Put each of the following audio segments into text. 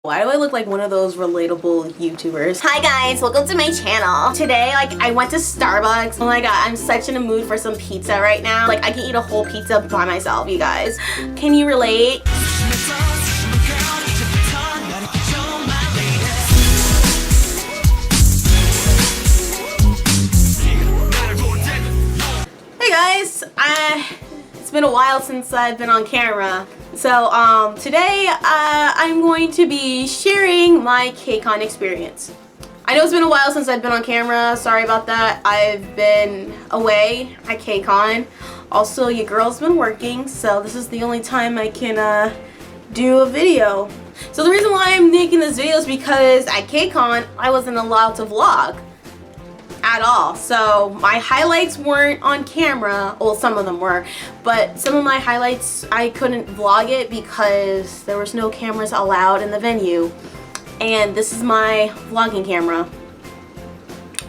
Why do I look like one of those relatable YouTubers? Hi guys, welcome to my channel. Today, I went to Starbucks. Oh my god, I'm such in a mood for some pizza right now. Like, I can eat a whole pizza by myself, you guys. Can you relate? Hey guys, it's been a while since I've been on camera. So today I'm going to be sharing my Kcon experience. I know it's been a while since I've been on camera. Sorry about that. I've been away at Kcon. Also, your girl's been working, so this is the only time I can do a video. So the reason why I'm making this video is because at Kcon I wasn't allowed to vlog at all. So my highlights weren't on camera. Well, some of them were, but some of my highlights I couldn't vlog it because there was no cameras allowed in the venue. And this is my vlogging camera.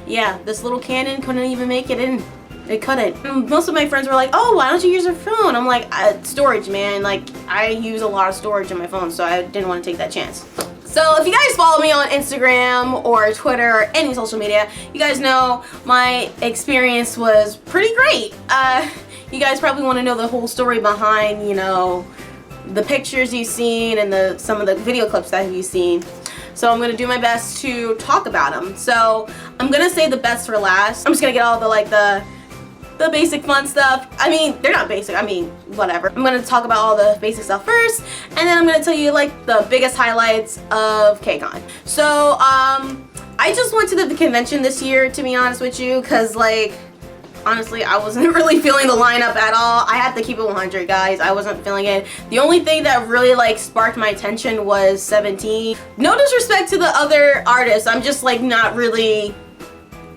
Yeah, this little Canon couldn't even make it in. It couldn't. And most of my friends were like, oh, why don't you use your phone? I'm like, storage, man. Like, I use a lot of storage on my phone, so I didn't want to take that chance. So if you guys follow me on Instagram or Twitter or any social media, you guys know my experience was pretty great. You guys probably want to know the whole story behind, you know, the pictures you've seen and some of the video clips that you've seen. So I'm going to do my best to talk about them. So I'm going to say the best for last. I'm just going to get all the basic fun stuff. I mean, they're not basic, I mean, whatever. I'm gonna talk about all the basic stuff first, and then I'm gonna tell you like the biggest highlights of Kcon. So, I just went to the convention this year, to be honest with you, cause like, honestly, I wasn't really feeling the lineup at all. I have to keep it 100, guys. I wasn't feeling it. The only thing that really like sparked my attention was 17. No disrespect to the other artists, I'm just like not really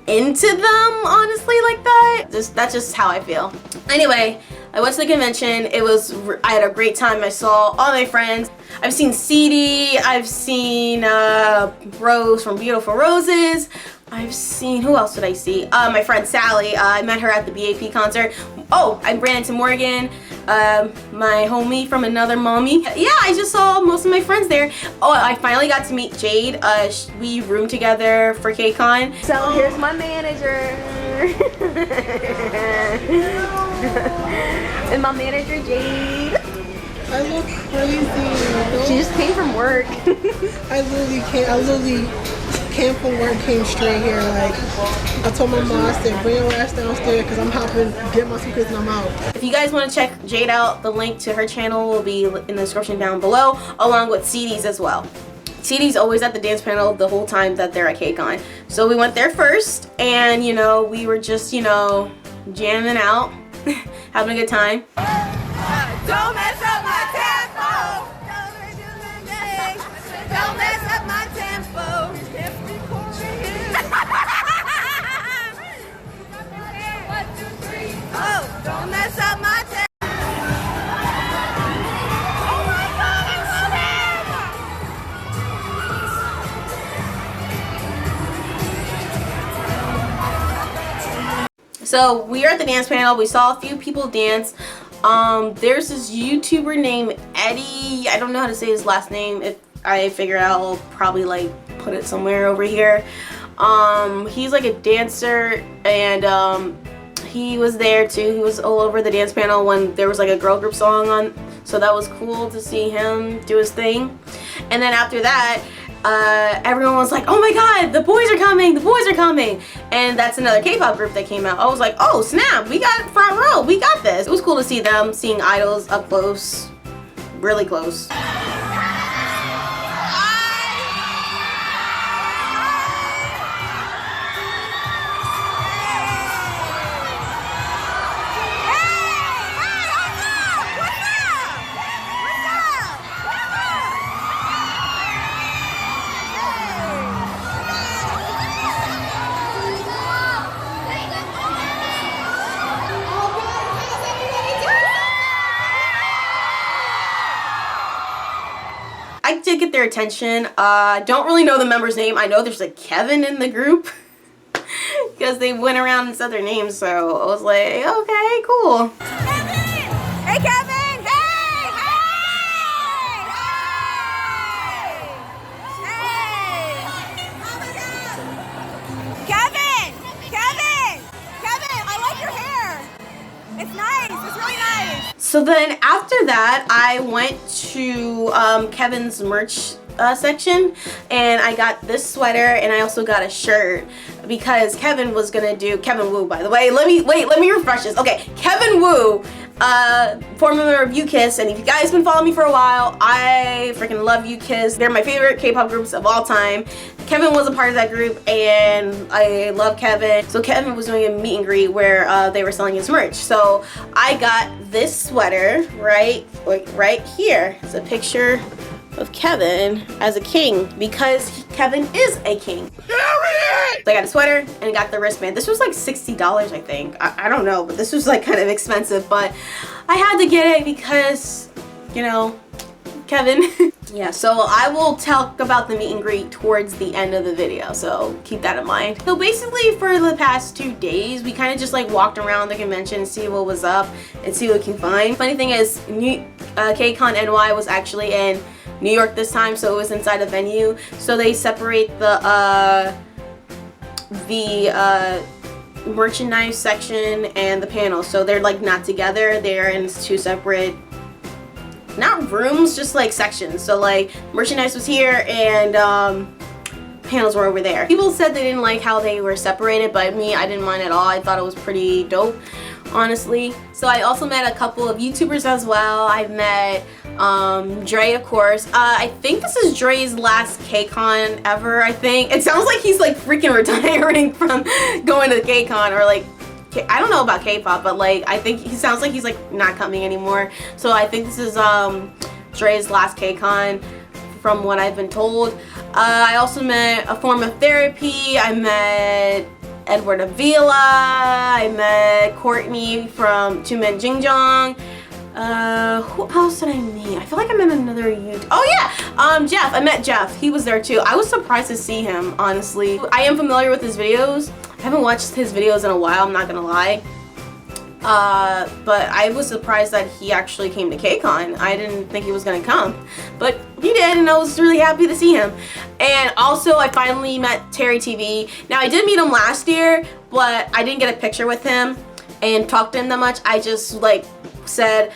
into them, honestly, like that. That's just how I feel. Anyway, I went to the convention. I had a great time. I saw all my friends. I've seen CD. I've seen Rose from Beautiful Roses. I've seen, who else did I see? My friend Sally. I met her at the B.A.P concert. Oh, I ran into Morgan, my homie from Another Mommy. Yeah, I just saw most of my friends there. Oh, I finally got to meet Jade. We roomed together for Kcon. So here's my manager. And my manager, Jade. I look crazy. She just came from work. I literally came from work, came straight here. Like, I told my mom, I said, bring your ass downstairs because I'm hopping, get my suitcase and I'm out. If you guys want to check Jade out, the link to her channel will be in the description down below, along with CD's as well. CD's always at the dance panel the whole time that they're at Kcon. So we went there first, and you know, we were just, you know, jamming out, having a good time. Don't mess up my tempo. Don't mess up my tempo. Oh, don't mess up my tempo. Oh my God, I love him. So we are at the dance panel. We saw a few people dance. There's this YouTuber named Eddie. I don't know how to say his last name. If I figure out, I'll probably like put it somewhere over here. He's like a dancer, and he was there too. He was all over the dance panel when there was like a girl group song on, so that was cool to see him do his thing. And then after that, everyone was like, oh my god, the boys are coming, the boys are coming. And that's another K-pop group that came out. I was like, oh snap, we got front row, we got this. It was cool to see them, seeing idols up close, really close. I did get their attention. Don't really know the member's name. I know there's a Kevin in the group because they went around and said their names, so I was like, okay, cool. Kevin! Hey, Kevin! Hey! Hey! So then after that, I went to Kevin's merch section, and I got this sweater, and I also got a shirt because Kevin was gonna do Kevin Woo, by the way. Let me refresh this. Okay, Kevin Woo, former member of UKISS, and if you guys been following me for a while, I freaking love UKISS. They're my favorite K-pop groups of all time. Kevin was a part of that group, and I love Kevin. So Kevin was doing a meet and greet where they were selling his merch. So I got this sweater right here. It's a picture of Kevin as a king because Kevin is a king. So I got a sweater and I got the wristband. This was like $60, I think. I don't know, but this was like kind of expensive, but I had to get it because, you know, Kevin. Yeah, so I will talk about the meet and greet towards the end of the video, so keep that in mind. So basically for the past 2 days, we kind of just like walked around the convention and see what was up and see what we can find. Funny thing is, Kcon NY was actually in New York this time, so it was inside a venue. So they separate the merchandise section and the panel, so they're like not together. They're in 2 separate, not rooms, just like sections. So like merchandise was here and panels were over there. People said they didn't like how they were separated, but me, I didn't mind at all. I thought it was pretty dope, honestly. So I also met a couple of YouTubers as well. I've met Dre, of course. I think this is Dre's last Kcon ever, I think. It sounds like he's like freaking retiring from going to Kcon, or like, I don't know about K-pop, but like I think he sounds like he's like not coming anymore. So I think this is Dre's last Kcon from what I've been told. I also met a form of therapy. I met Edward Avila. I met Courtney from Two Men Jingjong. Who else did I meet? I feel like I met another YouTuber. Oh yeah, Jeff. I met Jeff. He was there too. I was surprised to see him, honestly. I am familiar with his videos. I haven't watched his videos in a while, I'm not gonna lie. But I was surprised that he actually came to Kcon. I didn't think he was gonna come, but he did, and I was really happy to see him. And also, I finally met Terry TV. Now, I did meet him last year, but I didn't get a picture with him and talk to him that much. I just like said,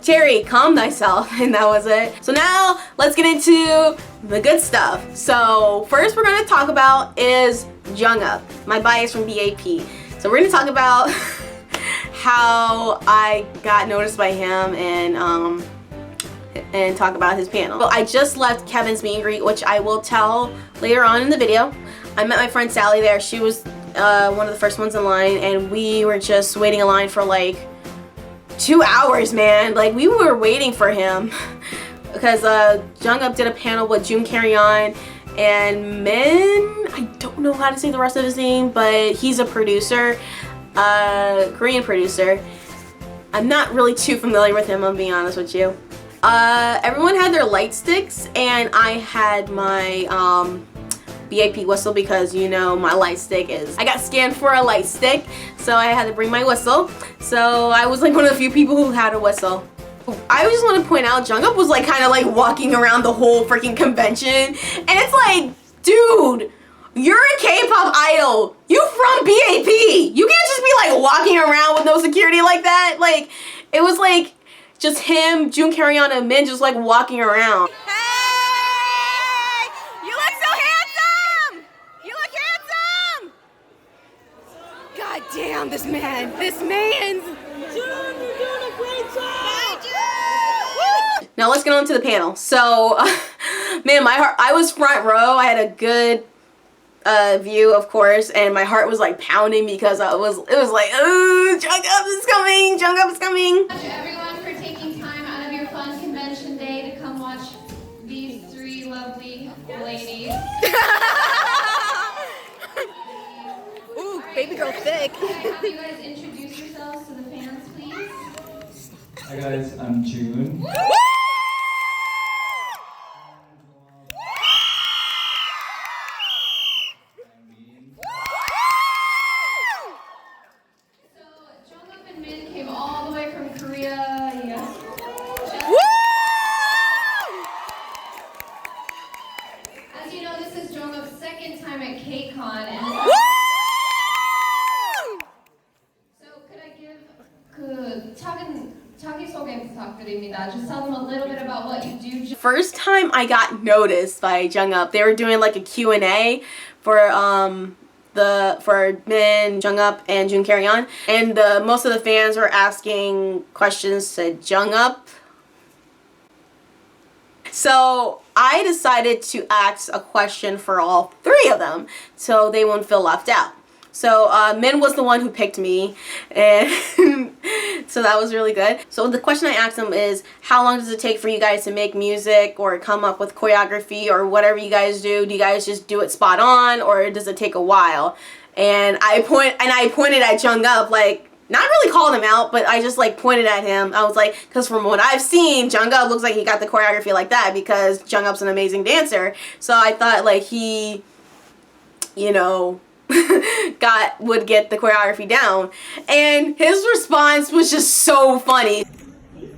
Terry, calm thyself, and that was it. So now, let's get into the good stuff. So first we're gonna talk about is JONGUP, my bias from B.A.P. So we're gonna talk about how I got noticed by him and talk about his panel. Well, I just left Kevin's meet and greet, which I will tell later on in the video. I met my friend Sally there. She was one of the first ones in line, and we were just waiting in line for like 2 hours, man. Like, we were waiting for him because JONGUP did a panel with Jun Kcon and Min. I don't know how to say the rest of his name, but he's a producer, Korean producer. I'm not really too familiar with him, I'm being honest with you. Everyone had their light sticks, and I had my B.A.P. whistle because, you know, my light stick is, I got scanned for a light stick, so I had to bring my whistle. So I was like one of the few people who had a whistle. I just want to point out, JONGUP was like kind of like walking around the whole freaking convention, and it's like, dude, you're a K-pop idol. You from B.A.P. You can't just be like walking around with no security like that. Like, it was like just him, Jun Kcon, and Min just like walking around. Hey! You look so handsome! You look handsome! God damn, this man's... Jun, you're doing a great job! Now let's get on to the panel. So, man, my heart, I was front row. I had a good view, of course, and my heart was like pounding because it was like, oh, JONGUP is coming, JONGUP is coming. Thank you everyone for taking time out of your fun convention day to come watch these 3 lovely ladies. Ooh, baby girl thick. Have you guys introduce yourselves to the fans, please? Hi guys, I'm June. So, JONGUP and Min came all the way from Korea. Yes. As you know, this is JONGUP's 2nd time at Kcon, and so could I give talking 부탁드립니다. Just tell them a little bit about what you do. First time I got noticed by JONGUP, they were doing like a Q&A for Min, JONGUP, and Jun Kcon, and most of the fans were asking questions to JONGUP. So I decided to ask a question for all three of them, so they won't feel left out. So Min was the one who picked me, and so that was really good. So the question I asked them is, how long does it take for you guys to make music or come up with choreography or whatever you guys do? Do you guys just do it spot on, or does it take a while? And I pointed at JONGUP, like, not really called him out, but I just like pointed at him. I was like, because from what I've seen, JONGUP looks like he got the choreography like that because JONGUP's an amazing dancer. So I thought like he, you know, would get the choreography down, and his response was just so funny. This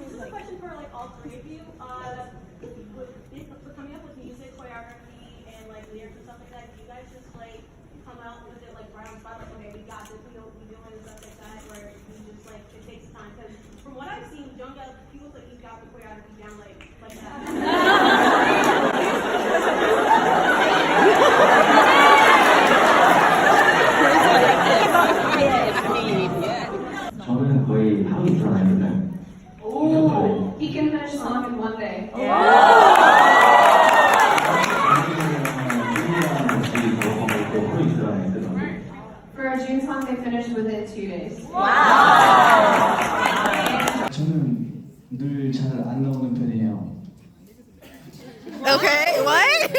is a question for like all three of you. With coming up with music, choreography, and like lyrics and stuff like that, do you guys just like come out with it like right on the spot, like okay, we got this, we know what we're doing and stuff like that, or you just like it takes time? Because from what I've seen, JONGUP, he looks like he's got the choreography down like that. 저는 거의 하루 이틀 아닙니다. Oh, he can finish a song in one day. For a June song, they finished within 2 days. 저는 늘 잘 안 나오는 편이에요. Okay, what?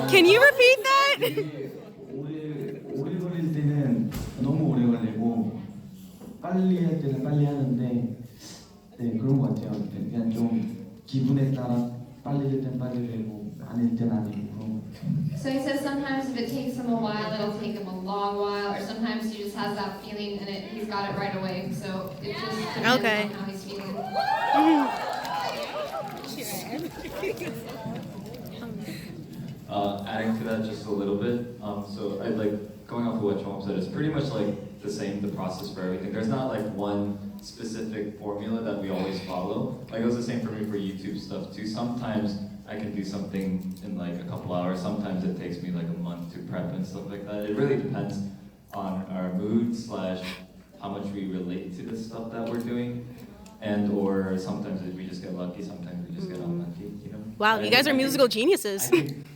Can you repeat that? 오래 걸릴 때는 너무 오래 걸리고 빨리 할 때는 빨리 하는데 네 그런 것 같아요. 그냥 좀 기분에 따라 빨리 될 땐 빨리 되고 아닐 땐 아니고 그런 것 같아요. So he says sometimes if it takes him a while, it'll take him a long while, or sometimes he just has that feeling and he's got it right away. So it just depends Okay. on how he's feeling. Adding to that just a little bit, so I like going off of what Chong said, it's pretty much like the same, the process for everything. There's not like one specific formula that we always follow. Like it was the same for me for YouTube stuff too. Sometimes I can do something in like a couple hours, sometimes it takes me like a month to prep and stuff like that. It really depends on our mood / how much we relate to the stuff that we're doing. And or sometimes we just get lucky, sometimes we just get unlucky, you know? Wow, you guys are musical geniuses.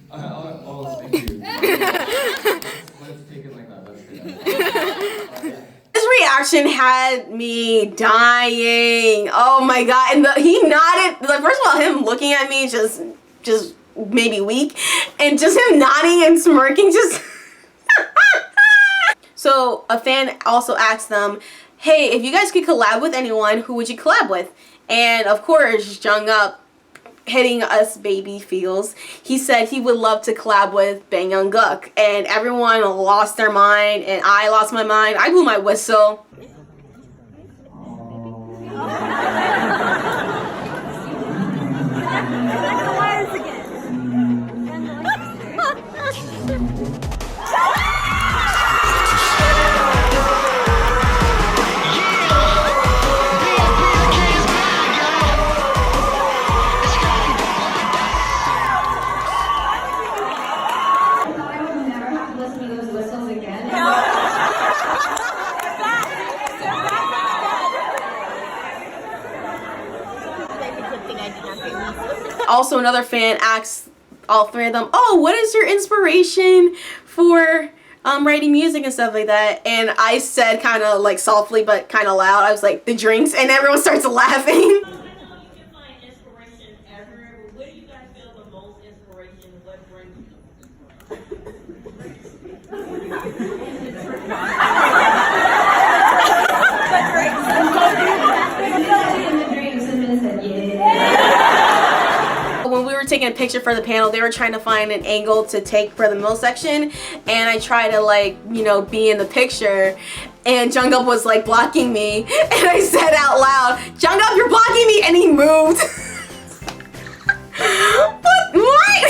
Oh, thank you. Let's take it like that. That's good. His reaction had me dying. Oh my god! And he nodded. Like, first of all, him looking at me just maybe weak, and just him nodding and smirking. Just. So a fan also asked them, "Hey, if you guys could collab with anyone, who would you collab with?" And of course, JONGUP, hitting us baby feels, he said he would love to collab with Jungkook, and everyone lost their mind, and I lost my mind. I blew my whistle. Also, another fan asked all three of them, "Oh, what is your inspiration for writing music and stuff like that?" And I said, kind of like softly but kind of loud, I was like, "The drinks," and everyone starts laughing. I know you can find inspiration everywhere, but where do you guys feel the most inspiration? What brings When we were taking a picture for the panel, they were trying to find an angle to take for the middle section, and I tried to, like, you know, be in the picture, and JONGUP was like blocking me, and I said out loud, "JONGUP, you're blocking me," and he moved. What?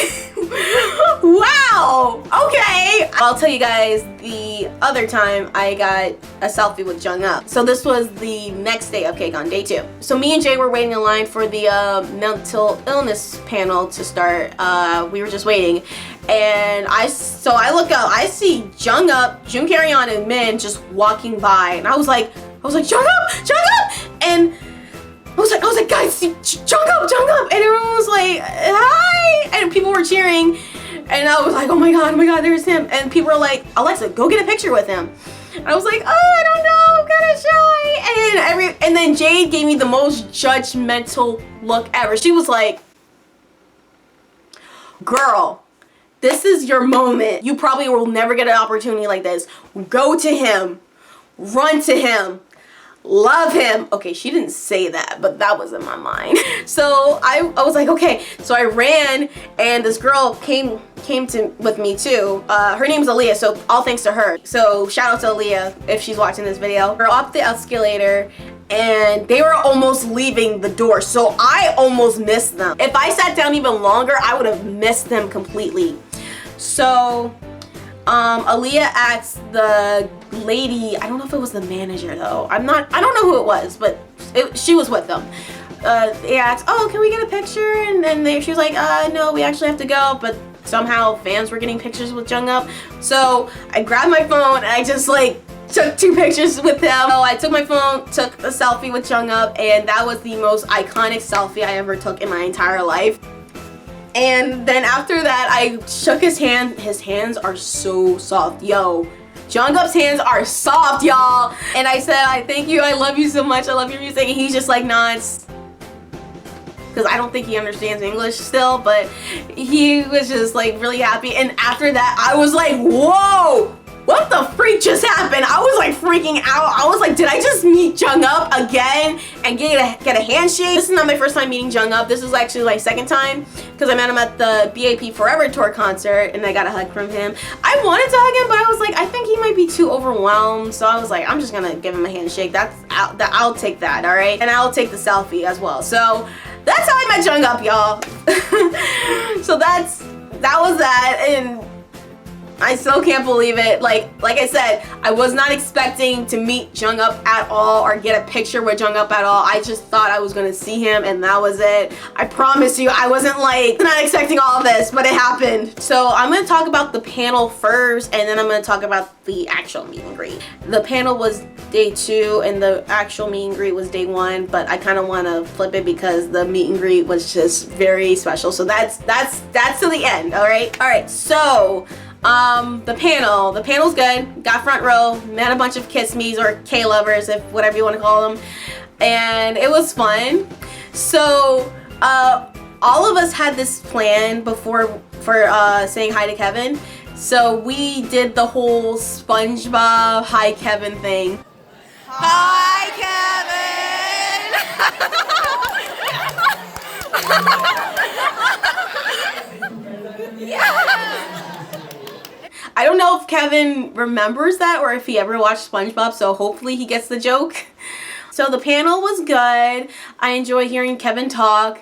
Wow. Okay. Well, I'll tell you guys the other time I got a selfie with JONGUP. So this was the next day of Kcon, day 2. So me and Jade were waiting in line for the mental illness panel to start. We were just waiting, and I look up, I see JONGUP, Jun Carry-on, and Min just walking by, and I was like, JONGUP, and I was like, guys, see JONGUP, and everyone was like, hi, and people were cheering, and I was like, oh my god, there's him, and people were like, Alexa, go get a picture with him. And I was like, oh, I don't know, I'm kinda shy, and then Jade gave me the most judgmental look ever. She was like, girl, this is your moment. You probably will never get an opportunity like this. Go to him, run to him, love him. Okay, she didn't say that, but that was in my mind. So I was like, okay. So I ran, and this girl came with me too. Her name's Aaliyah, so all thanks to her. So shout out to Aaliyah if she's watching this video. We're up the escalator, and they were almost leaving the door, so I almost missed them. If I sat down even longer, I would have missed them completely. So Aaliyah asked the lady, I don't know if it was the manager though, I don't know who it was, but she was with them. They asked, oh, can we get a picture? And then she was like, no, we actually have to go, but somehow fans were getting pictures with JONGUP. So I grabbed my phone, and I just like took 2 pictures with them. So I took my phone, took a selfie with JONGUP, and that was the most iconic selfie I ever took in my entire life. And then after that, I shook his hand. His hands are so soft. Yo, JONGUP's hands are soft, y'all. And I said, I thank you, I love you so much, I love your music. And he's just like, nah, it's... Because I don't think he understands English still, but he was just like really happy. And after that, I was like, whoa! What the freak just happened? I was like freaking out. I was like, did I just meet JONGUP again and get a handshake? This is not my first time meeting JONGUP. This is actually my second time, because I met him at the B.A.P. Forever Tour concert, and I got a hug from him. I wanted to hug him, but I was like, I think he might be too overwhelmed. So I was like, I'm just gonna give him a handshake. I'll take that, all right? And I'll take the selfie as well. So that's how I met JONGUP, y'all. So that was that, and I still can't believe it. Like I said, I was not expecting to meet JONGUP at all or get a picture with JONGUP at all. I just thought I was gonna see him, and that was it. I promise you, I wasn't like not expecting all of this, but it happened. So I'm gonna talk about the panel first, and then I'm gonna talk about the actual meet and greet. The panel was day 2, and the actual meet and greet was day 1, but I kind of want to flip it because the meet and greet was just very special. So that's to the end. All right. So the panel's good. Got front row, met a bunch of kiss me's or K-lovers, if whatever you want to call them, and it was fun. So all of us had this plan before for saying hi to Kevin. So we did the whole SpongeBob hi Kevin thing. Hi, Kevin! I don't know if Kevin remembers that or if he ever watched SpongeBob, so hopefully he gets the joke. So the panel was good. I enjoy hearing Kevin talk.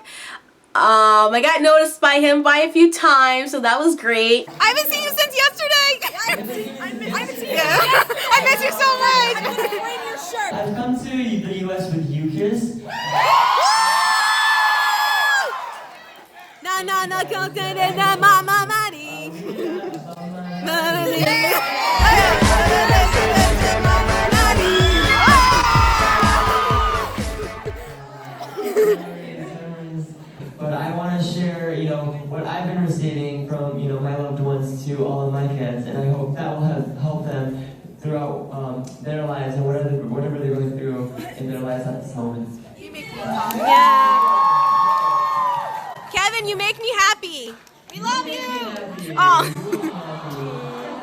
I got noticed by him by a few times, so that was great. I haven't seen you since yesterday! I haven't seen you. I miss you so much! I'm gonna frame your shirt. I've come to the US with you, Kiss. Na come to the mama money. But I want to share, what I've been receiving from, my loved ones to all of my kids, and I hope that will help them throughout their lives and whatever they're going through in their lives at this moment. Yeah. Kevin, you make me happy. We love you. Oh.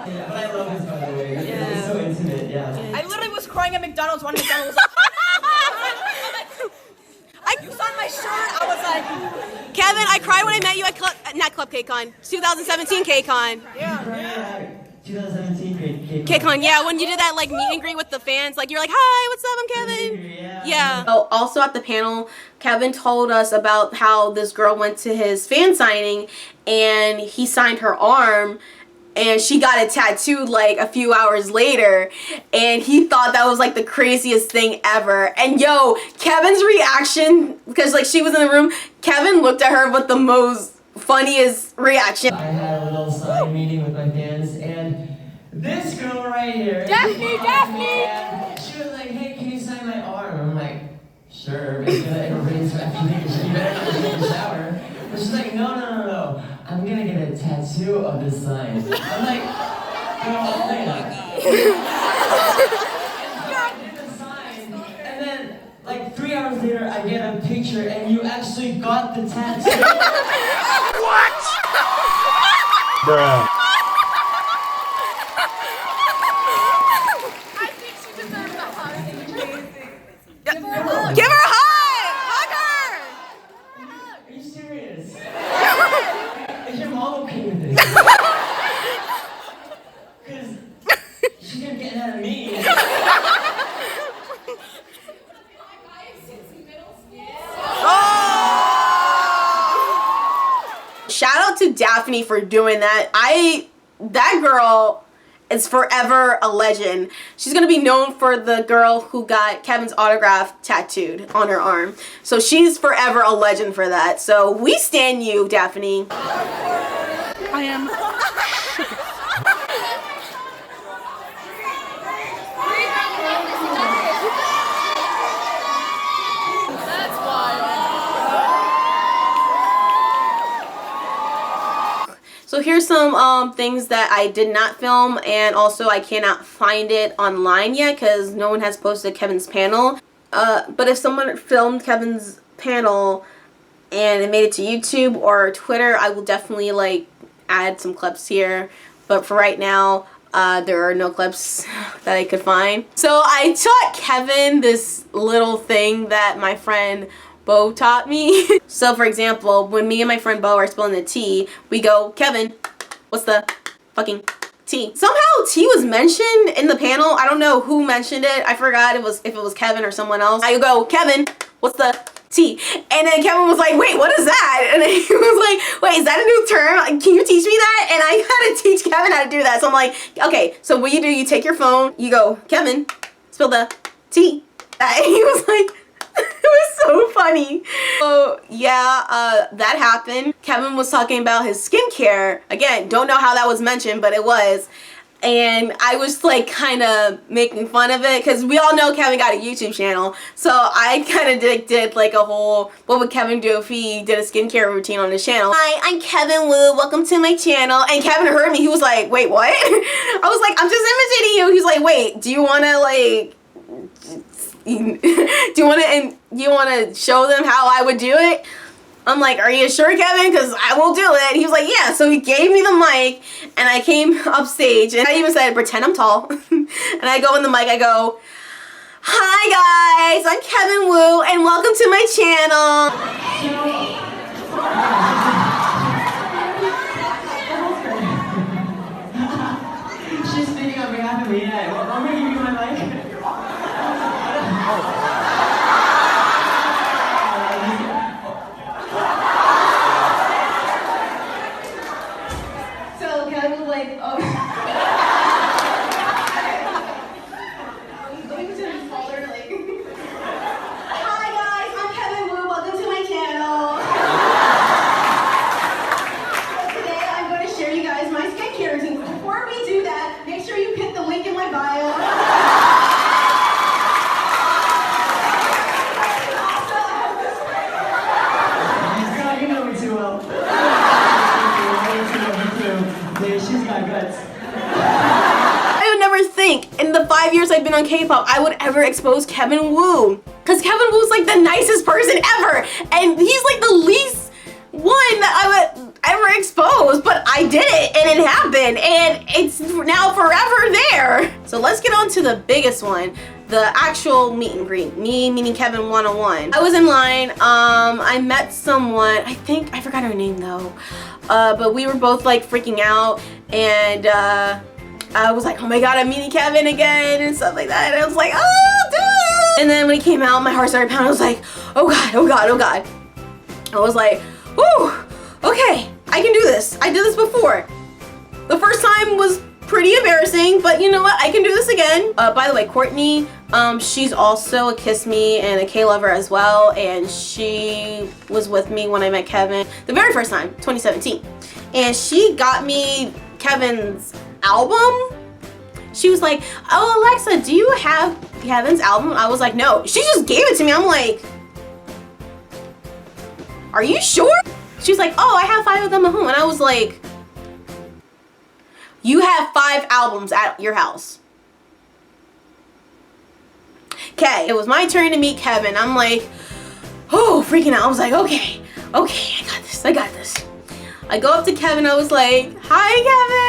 Yeah, but I love this, by the way. It's so intimate, yeah. I literally was crying at McDonald's when McDonald's. You saw my shirt. I was like, Kevin, I cried when I met you at Kcon, 2017 Kcon. Yeah. 2017 Kcon, yeah, when you did that like meet and greet with the fans, like you're like, hi, what's up, I'm Kevin. Yeah. Oh, also at the panel, Kevin told us about how this girl went to his fan signing and he signed her arm, and she got it tattooed like a few hours later, and he thought that was like the craziest thing ever. And yo, Kevin's reaction, because like she was in the room, Kevin looked at her with the most funniest reaction. I had a little sign meeting with my fans, and this girl right here, Daphne! and she was like, hey, can you sign my arm? I'm like, sure, but everybody's after me, so you better not take a shower. But she's like, no, I'm gonna get a tattoo of this sign. I'm like, girl, I did the sign, and then like 3 hours later, I get a picture, and you actually got the tattoo. What? Bruh. I think she deserves a hug. Give her a hug! Hug her! Are you serious? Is your mom okay with this? Because she didn't get that of me. Shout out to Daphne for doing that. That girl is forever a legend. She's gonna be known for the girl who got Kevin's autograph tattooed on her arm. So she's forever a legend for that. So we stan you, Daphne. I am. So here's some things that I did not film, and also I cannot find it online yet because no one has posted Kevin's panel. But if someone filmed Kevin's panel and it made it to YouTube or Twitter, I will definitely like add some clips here. But for right now, there are no clips that I could find. So I taught Kevin this little thing that my friend Bo taught me. So for example, when me and my friend Bo are spilling the tea, we go, Kevin, what's the fucking tea? Somehow tea was mentioned in the panel. I don't know who mentioned it. I forgot if it was Kevin or someone else. I go, Kevin, what's the tea? And then Kevin was like, wait, what is that? And then he was like, wait, is that a new term? Like, can you teach me that? And I gotta teach Kevin how to do that. So I'm like, okay, so what you do, you take your phone, you go, Kevin, spill the tea. And he was like, it was so funny. So yeah, that happened. Kevin was talking about his skincare. Again, don't know how that was mentioned, but it was. And I was like kind of making fun of it because we all know Kevin got a YouTube channel. So I kind of did like a whole, what would Kevin do if he did a skincare routine on his channel? Hi, I'm Kevin Wu. Welcome to my channel. And Kevin heard me. He was like, wait, what? I was like, I'm just imitating you. He's like, wait, do you want to like... do you want to show them how I would do it? I'm like, are you sure, Kevin? Because I will do it. He was like, yeah. So he gave me the mic, and I came upstage, and I even said, pretend I'm tall. And I go in the mic, I go, hi guys, I'm Kevin Wu, and welcome to my channel. She's speaking on behalf of me. Yeah, well, I'm gonna give you my mic. So Kevin was like, oh. Hi guys, I'm Kevin Wu. Welcome to my channel. Today I'm going to share you guys my skincare routine. Before we do that, make sure you hit the link in my bio. You know me too well. She's got guts. I would never think in the 5 years I've been on K-pop I would ever expose Kevin Wu. Because Kevin Wu's like the nicest person ever. And he's like the least one that I would ever expose. But I did it and it happened. And it's now forever there. So let's get on to the biggest one. The actual meet and greet. Me meeting Kevin one-on-one. I was in line. I met someone. I forgot her name though. But we were both like freaking out. And I was like, oh my god, I'm meeting Kevin again and stuff like that. And I was like, oh, dude. And then when he came out, my heart started pounding. I was like, oh god, oh god, oh god. I was like, whew, okay, I can do this. I did this before. The first time was pretty embarrassing, but you know what? I can do this again. By the way, Courtney, she's also a Kiss Me and a K lover as well, and she was with me when I met Kevin the very first time, 2017. And she got me Kevin's album. She was like, oh, Alexa, do you have Kevin's album? I was like, no. She just gave it to me. I'm like, are you sure? She was like, oh, I have 5 of them at home. And I was like, you have 5 albums at your house. Okay, it was my turn to meet Kevin. I'm like, oh, freaking out. I was like, okay, I got this. I go up to Kevin. I was like, hi,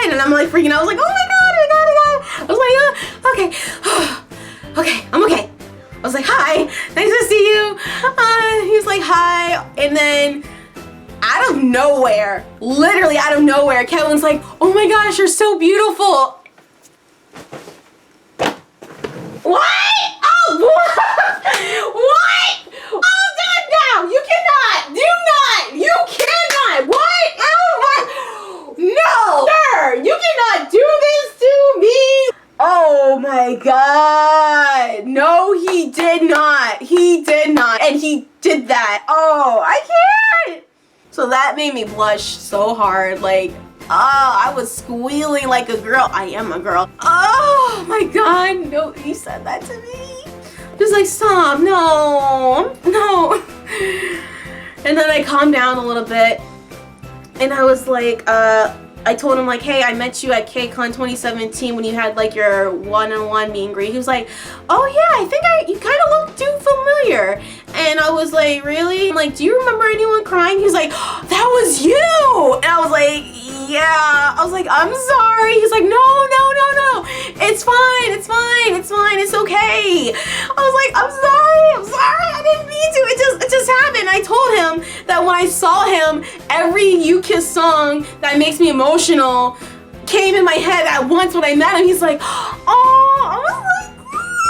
Kevin. And I'm like freaking out. I was like, oh my God. I was like, okay, I'm okay. I was like, hi, nice to see you. He was like, hi. And then out of nowhere, literally out of nowhere, Kevin's like, oh my gosh, you're so beautiful. What? Oh, what? What? Oh, no, you cannot. You cannot. What? Oh, my. No, sir, you cannot do this to me. Oh my God. No, he did not. He did not. And he did that. Oh, I can't. So that made me blush so hard. Like, I was squealing like a girl. I am a girl. Oh my God. No, he said that to me. Just like, stop. No. And then I calmed down a little bit. And I was like, I told him like, hey, I met you at Kcon 2017 when you had like your one-on-one meet and greet. He was like, oh yeah, I think you kind of look too familiar. And I was like, really? I'm like, do you remember anyone crying? He's like, oh, that was you. And I was like, yeah. I was like, I'm sorry. He's like, no. It's fine. It's okay. I was like, I'm sorry. I didn't mean to. It just happened. I told him that when I saw him, every You Kiss song that makes me emotional came in my head at once when I met him. He's like, oh, I was like,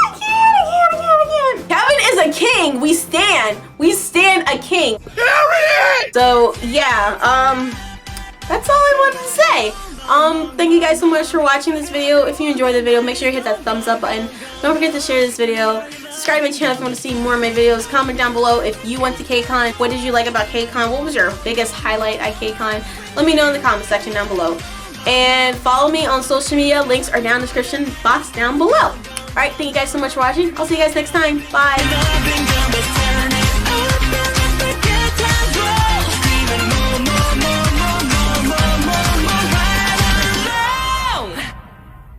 I can't. Kevin is a king. We stand a king. Period. So yeah, that's all I wanted to say. Thank you guys so much for watching this video. If you enjoyed the video, make sure you hit that thumbs up button. Don't forget to share this video. Subscribe to my channel if you want to see more of my videos. Comment down below if you went to Kcon. What did you like about Kcon? What was your biggest highlight at Kcon? Let me know in the comment section down below. And follow me on social media. Links are down in the description box down below. Alright, thank you guys so much for watching. I'll see you guys next time. Bye.